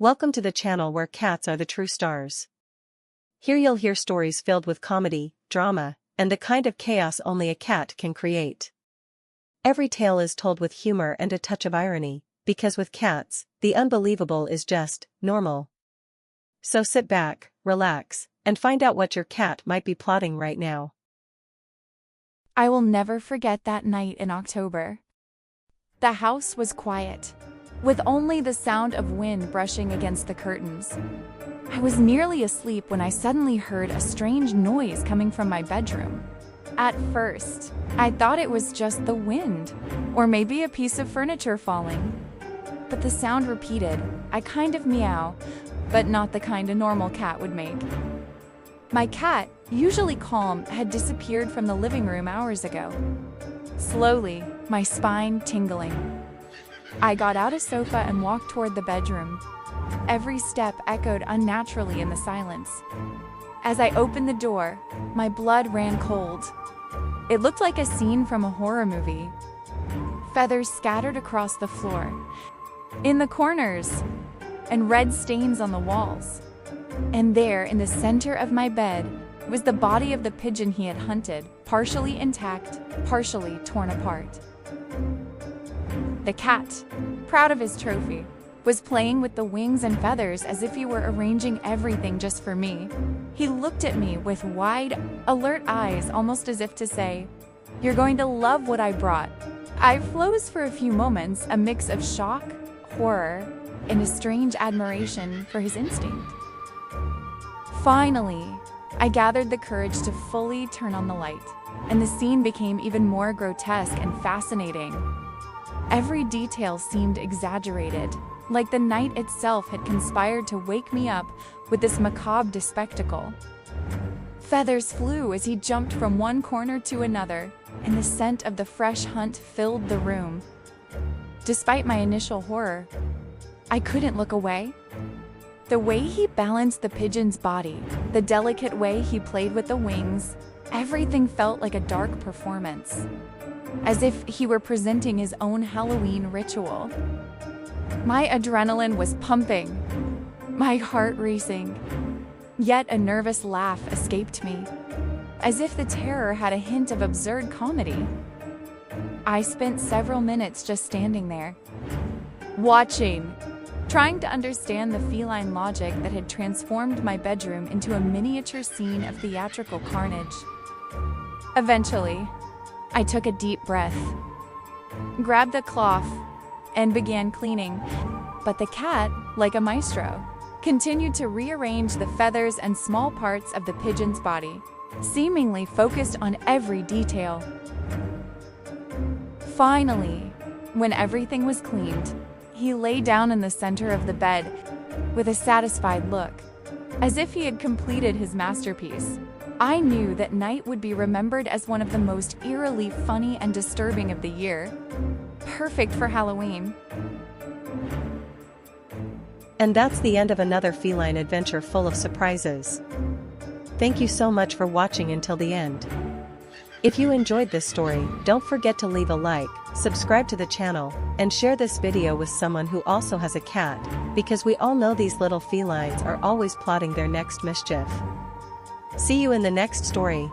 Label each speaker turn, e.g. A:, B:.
A: Welcome to the channel where cats are the true stars. Here you'll hear stories filled with comedy, drama, and the kind of chaos only a cat can create. Every tale is told with humor and a touch of irony, because with cats, the unbelievable is just normal. So sit back, relax, and find out what your cat might be plotting right now.
B: I will never forget that night in October. The house was quiet, with only the sound of wind brushing against the curtains. I was nearly asleep when I suddenly heard a strange noise coming from my bedroom. At first, I thought it was just the wind, or maybe a piece of furniture falling. But the sound repeated, a kind of meow, but not the kind a normal cat would make. My cat, usually calm, had disappeared from the living room hours ago. Slowly, my spine tingling. I got out a sofa and walked toward the bedroom. Every step echoed unnaturally in the silence. As I opened the door, my blood ran cold. It looked like a scene from a horror movie. Feathers scattered across the floor, in the corners, and red stains on the walls. And there, in the center of my bed, was the body of the pigeon he had hunted, partially intact, partially torn apart. The cat, proud of his trophy, was playing with the wings and feathers as if he were arranging everything just for me. He looked at me with wide, alert eyes, almost as if to say, "You're going to love what I brought." I froze for a few moments, a mix of shock, horror, and a strange admiration for his instinct. Finally, I gathered the courage to fully turn on the light, and the scene became even more grotesque and fascinating. Every detail seemed exaggerated, like the night itself had conspired to wake me up with this macabre spectacle. Feathers flew as he jumped from one corner to another, and the scent of the fresh hunt filled the room. Despite my initial horror, I couldn't look away. The way he balanced the pigeon's body, the delicate way he played with the wings, everything felt like a dark performance, as if he were presenting his own Halloween ritual. My adrenaline was pumping, my heart racing, yet a nervous laugh escaped me, as if the terror had a hint of absurd comedy. I spent several minutes just standing there, watching, trying to understand the feline logic that had transformed my bedroom into a miniature scene of theatrical carnage. Eventually, I took a deep breath, grabbed a cloth, and began cleaning. But the cat, like a maestro, continued to rearrange the feathers and small parts of the pigeon's body, seemingly focused on every detail. Finally, when everything was cleaned, he lay down in the center of the bed with a satisfied look, as if he had completed his masterpiece. I knew that night would be remembered as one of the most eerily funny and disturbing of the year. Perfect for Halloween.
A: And that's the end of another feline adventure full of surprises. Thank you so much for watching until the end. If you enjoyed this story, don't forget to leave a like, subscribe to the channel, and share this video with someone who also has a cat, because we all know these little felines are always plotting their next mischief. See you in the next story.